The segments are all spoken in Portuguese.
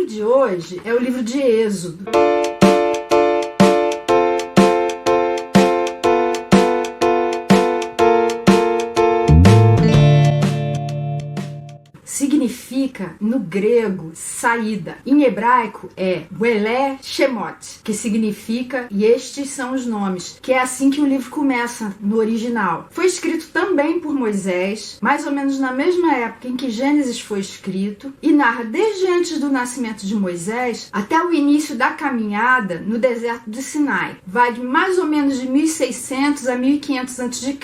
livro de hoje é o livro de Êxodo. Significa, no grego, saída. Em hebraico é Weleh Shemot, que significa e estes são os nomes, que é assim que o livro começa no original. Foi escrito também por Moisés, mais ou menos na mesma época em que Gênesis foi escrito, e narra desde antes do nascimento de Moisés até o início da caminhada no deserto de Sinai. Vai de mais ou menos de 1600 a 1500 a.C.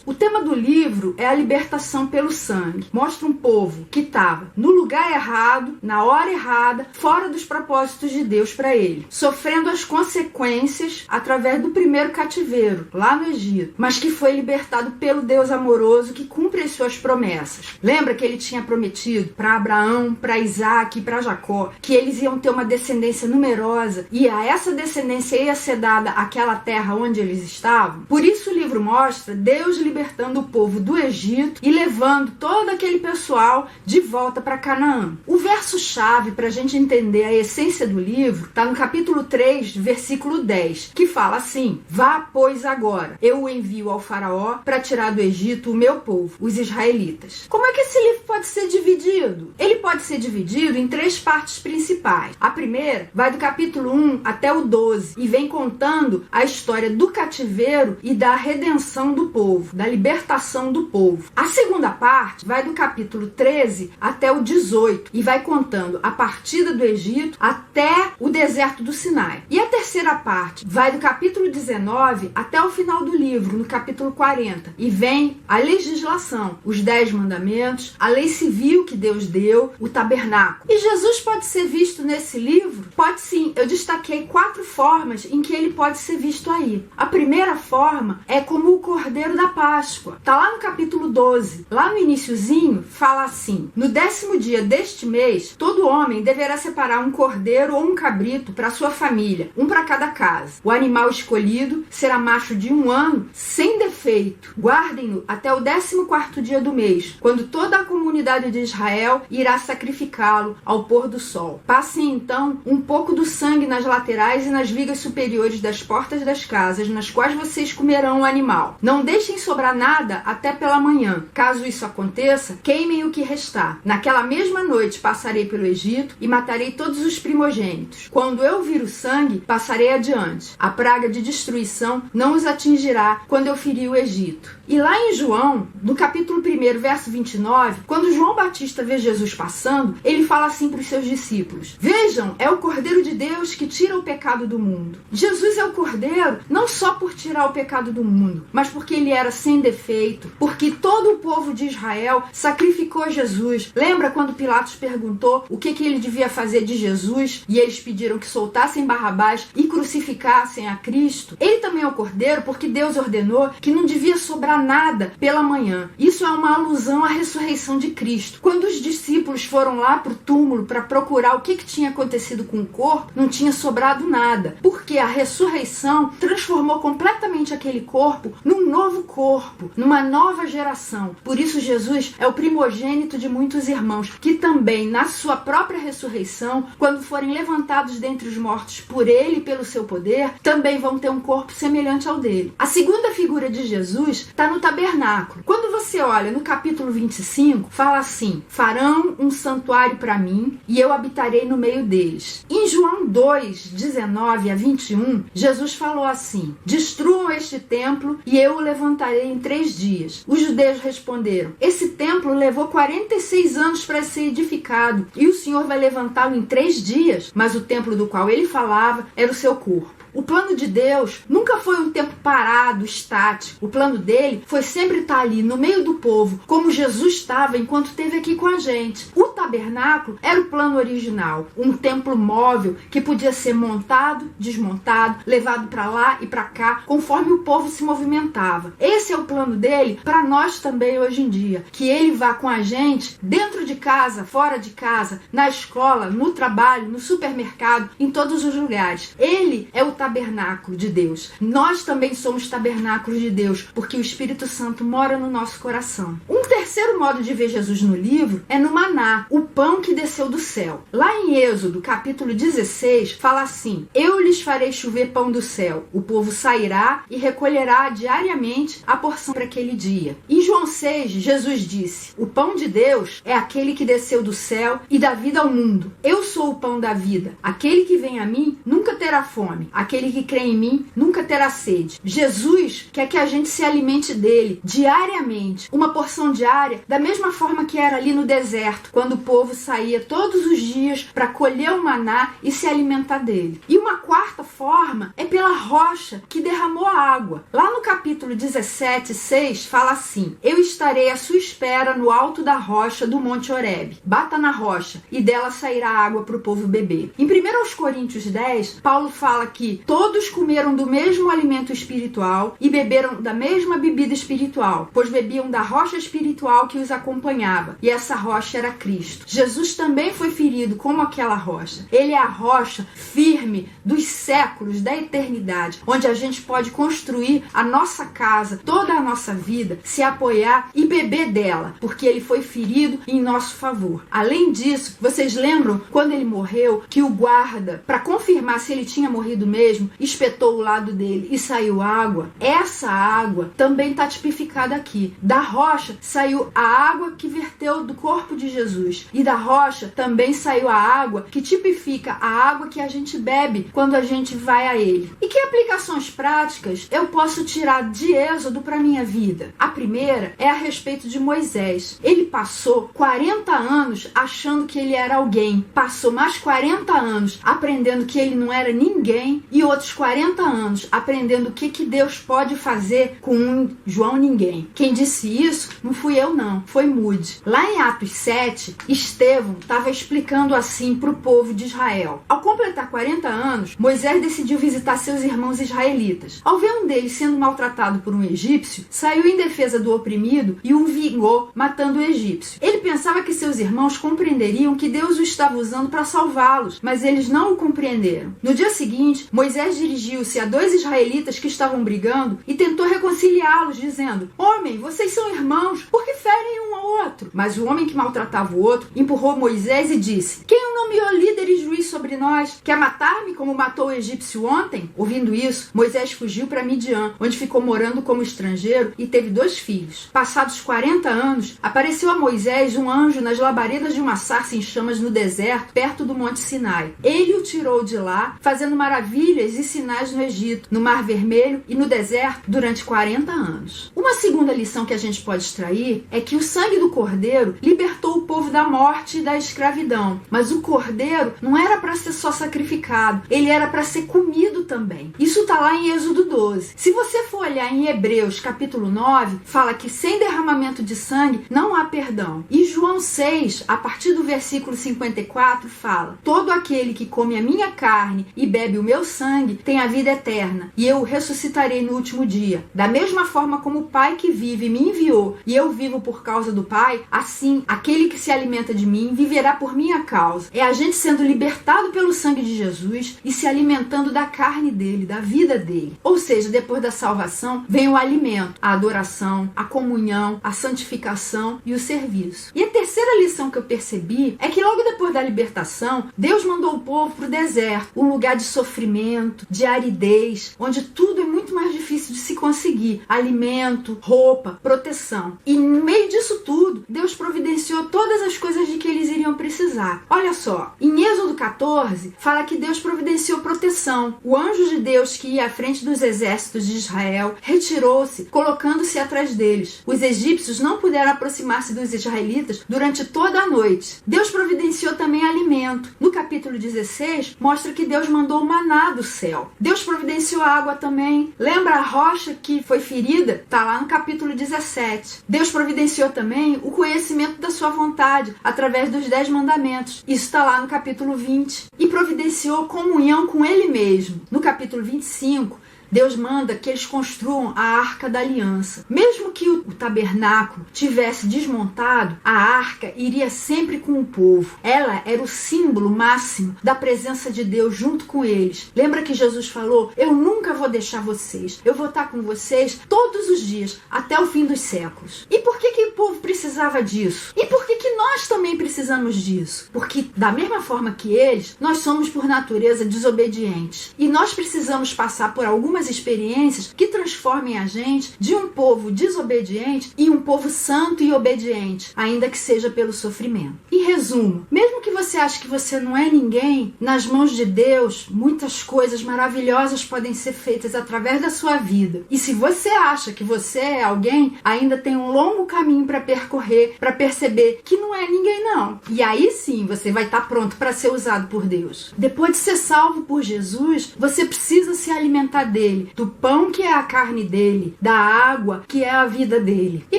O tema do livro é a libertação pelo sangue. Mostra um povo que estava no lugar errado, na hora errada, fora dos propósitos de Deus para ele, sofrendo as consequências através do primeiro cativeiro, lá no Egito, mas que foi libertado pelo Deus amoroso que cumpre as suas promessas. Lembra que ele tinha prometido para Abraão, para Isaac e para Jacó que eles iam ter uma descendência numerosa e a essa descendência ia ser dada aquela terra onde eles estavam? Por isso o livro mostra Deus libertando o povo do Egito e levando todo aquele pessoal de volta para Canaã. O verso-chave para a gente entender a essência do livro está no capítulo 3, versículo 10, que fala assim: Vá, pois, agora, eu o envio ao faraó para tirar do Egito o meu povo, os israelitas. Como é que esse livro pode ser dividido? Ele pode ser dividido em 3 partes principais. A primeira vai do capítulo 1 até o 12 e vem contando a história do cativeiro e da redenção do povo, da libertação do povo. A segunda parte vai do capítulo 13 até o 18 e vai contando a partida do Egito até o deserto do Sinai. E a terceira parte vai do capítulo 19 até o final do livro, no capítulo 40, e vem a legislação, os 10 mandamentos, a lei civil que Deus deu, o tabernáculo. E Jesus pode ser visto nesse livro? Pode sim. Eu destaquei 4 formas em que ele pode ser visto aí. A primeira forma é como o Cordeiro da Páscoa. Tá lá no capítulo 12. Lá no iniciozinho fala assim: no 10º dia deste mês, todo homem deverá separar um cordeiro ou um cabrito para sua família, um para cada casa. O animal escolhido será macho de 1 ano, sem defeito. Guardem-no até o 14º dia do mês, quando toda a comunidade de Israel irá sacrificá-lo ao pôr do sol. Passem então um pouco do sangue nas laterais e nas vigas superiores das portas das casas, nas quais vocês comerão o animal. Não deixem sobrar nada até pela manhã. Caso isso aconteça, queimem o que restar. Naquela mesma noite passarei pelo Egito e matarei todos os primogênitos. Quando eu vir o sangue, passarei adiante. A praga de destruição não os atingirá quando eu ferir o Egito. E lá em João, no capítulo 1, verso 29, quando João Batista vê Jesus passando, ele fala assim para os seus discípulos: Vejam, é o Cordeiro de Deus que tira o pecado do mundo. Jesus é o Cordeiro não só por tirar o pecado do mundo, mas porque ele era sem defeito, porque todo o povo de Israel sacrificou Jesus. Lembra quando Pilatos perguntou o que ele devia fazer de Jesus e eles pediram que soltassem Barrabás e crucificassem a Cristo? Ele também é o Cordeiro porque Deus ordenou que não devia sobrar nada pela manhã. Isso é uma alusão à ressurreição de Cristo. Quando os discípulos foram lá para o túmulo para procurar o que tinha acontecido com o corpo, não tinha sobrado nada, porque a ressurreição transformou completamente aquele corpo num novo corpo, numa nova geração. Por isso Jesus é o primogênito de muitos irmãos, que também na sua própria ressurreição, quando forem levantados dentre os mortos por ele e pelo seu poder, também vão ter um corpo semelhante ao dele. A segunda figura de Jesus está no tabernáculo. Quando você olha no capítulo 25, fala assim: farão um santuário para mim e eu habitarei no meio deles. Em João 2, 19 a 21, Jesus falou assim: destruam este templo e eu o levantarei em 3 dias. Os judeus responderam: esse templo levou 46 anos para ser edificado e o Senhor vai levantá-lo em 3 dias? Mas o templo do qual ele falava era o seu corpo. O plano de Deus nunca foi um tempo parado, estático. O plano dele foi sempre estar ali no meio do povo, como Jesus estava enquanto esteve aqui com a gente. O tabernáculo era o plano original, um templo móvel que podia ser montado, desmontado, levado para lá e para cá, conforme o povo se movimentava. Esse é o plano dele para nós também hoje em dia, que ele vá com a gente dentro de casa, fora de casa, na escola, no trabalho, no supermercado, em todos os lugares. Ele é o tabernáculo tabernáculo de Deus. Nós também somos tabernáculos de Deus, porque o Espírito Santo mora no nosso coração. Um terceiro modo de ver Jesus no livro é no maná, o pão que desceu do céu. Lá em Êxodo, capítulo 16, fala assim: eu lhes farei chover pão do céu. O povo sairá e recolherá diariamente a porção para aquele dia. Em João 6, Jesus disse: o pão de Deus é aquele que desceu do céu e dá vida ao mundo. Eu sou o pão da vida. Aquele que vem a mim nunca terá fome. Aquele que crê em mim nunca terá sede. Jesus quer que a gente se alimente dele diariamente, uma porção diária, da mesma forma que era ali no deserto, quando o povo saía todos os dias para colher o maná e se alimentar dele. E uma quarta forma é pela rocha que derramou a água. Lá no capítulo 17, 6, fala assim: eu estarei à sua espera no alto da rocha do Monte Horebe. Bata na rocha e dela sairá água para o povo beber. Em 1 Coríntios 10, Paulo fala que todos comeram do mesmo alimento espiritual e beberam da mesma bebida espiritual, pois bebiam da rocha espiritual que os acompanhava, e essa rocha era Cristo. Jesus também foi ferido como aquela rocha. Ele é a rocha firme dos séculos, da eternidade, onde a gente pode construir a nossa casa, toda a nossa vida, se apoiar e beber dela, porque ele foi ferido em nosso favor. Além disso, vocês lembram quando ele morreu, que o guarda, para confirmar se ele tinha morrido mesmo, espetou o lado dele e saiu água? Essa água também está tipificada aqui. Da rocha saiu a água que verteu do corpo de Jesus, e da rocha também saiu a água que tipifica a água que a gente bebe quando a gente vai a ele. E que aplicações práticas eu posso tirar de Êxodo para minha vida? A primeira é a respeito de Moisés. Ele passou 40 anos achando que ele era alguém, passou mais 40 anos aprendendo que ele não era ninguém, e outros 40 anos aprendendo o que Deus pode fazer com um João Ninguém. Quem disse isso não fui eu não, foi Moody. Lá em Atos 7, Estevão estava explicando assim para o povo de Israel. Ao completar 40 anos, Moisés decidiu visitar seus irmãos israelitas. Ao ver um deles sendo maltratado por um egípcio, saiu em defesa do oprimido e o vingou, matando o egípcio. Ele pensava que seus irmãos compreenderiam que Deus o estava usando para salvá-los, mas eles não o compreenderam. No dia seguinte, Moisés dirigiu-se a 2 israelitas que estavam brigando e tentou reconciliá-los, dizendo: homem, vocês são irmãos, por que ferem um ao outro? Mas o homem que maltratava o outro empurrou Moisés e disse: quem o nomeou líder e juiz sobre nós? Quer matar-me como matou o egípcio ontem? Ouvindo isso, Moisés fugiu para Midian, onde ficou morando como estrangeiro e teve 2 filhos. Passados 40 anos, apareceu a Moisés um anjo nas labaredas de uma sarça em chamas no deserto, perto do Monte Sinai. Ele o tirou de lá, fazendo maravilhas e sinais no Egito, no Mar Vermelho e no deserto durante 40 anos. Uma segunda lição que a gente pode extrair é que o sangue do cordeiro libertou o povo da morte e da escravidão, mas o cordeiro não era para ser só sacrificado, ele era para ser comido também. Isso está lá em Êxodo 12. Se você for olhar em Hebreus capítulo 9, fala que sem derramamento de sangue não há perdão. E João 6, a partir do versículo 54, fala: todo aquele que come a minha carne e bebe o meu sangue tem a vida eterna, e eu o ressuscitarei no último dia. Da mesma forma como o Pai que vive me enviou, e eu vivo por causa do Pai, assim aquele que se alimenta de mim viverá por minha causa. É a gente sendo libertado pelo sangue de Jesus e se alimentando da carne dele, da vida dele. Ou seja, depois da salvação vem o alimento, a adoração, a comunhão, a santificação e o serviço. E a terceira lição que eu percebi é que logo depois da libertação, Deus mandou o povo para o deserto, um lugar de sofrimento, de aridez, onde tudo é muito mais difícil de se conseguir: alimento, roupa, proteção. E no meio disso tudo, Deus providenciou todas as coisas de que eles iriam precisar. Olha só, em Êxodo 14, fala que Deus providenciou proteção. O anjo de Deus que ia à frente dos exércitos de Israel retirou-se, colocando-se atrás deles. Os egípcios não puderam aproximar-se dos israelitas durante toda a noite. Deus providenciou também alimento. No capítulo 16, mostra que Deus mandou o maná do céu. Deus providenciou água também. Lembra a rocha que foi ferida? Está lá no capítulo 17. Deus providenciou também o conhecimento da sua vontade através dos 10 mandamentos. Isso está lá no capítulo 20. E providenciou comunhão com Ele mesmo. No capítulo 25, Deus manda que eles construam a Arca da Aliança. Mesmo que o tabernáculo tivesse desmontado, a arca iria sempre com o povo. Ela era o símbolo máximo da presença de Deus junto com eles. Lembra que Jesus falou: eu nunca vou deixar vocês, eu vou estar com vocês todos os dias, até o fim dos séculos. E por que o povo precisava disso? E por que nós também precisamos disso? Porque da mesma forma que eles, nós somos por natureza desobedientes. E nós precisamos passar por algumas experiências que transformem a gente de um povo desobediente em um povo santo e obediente, ainda que seja pelo sofrimento. Em resumo, mesmo que você ache que você não é ninguém, nas mãos de Deus, muitas coisas maravilhosas podem ser feitas através da sua vida. E se você acha que você é alguém, ainda tem um longo caminho para percorrer, para perceber que não é ninguém não. E aí sim, você vai estar pronto para ser usado por Deus. Depois de ser salvo por Jesus, você precisa se alimentar dele, do pão que é a carne dele, da água que é a vida dele. E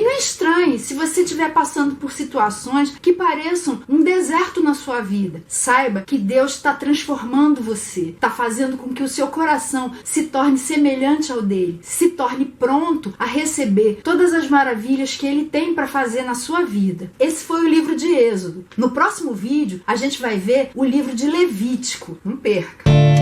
não estranhe se você estiver passando por situações que pareçam um deserto na sua vida. Saiba que Deus está transformando você, está fazendo com que o seu coração se torne semelhante ao dele, se torne pronto a receber todas as maravilhas que ele tem para fazer na sua vida. Esse foi o livro de Êxodo. No próximo vídeo, a gente vai ver o livro de Levítico. Não perca!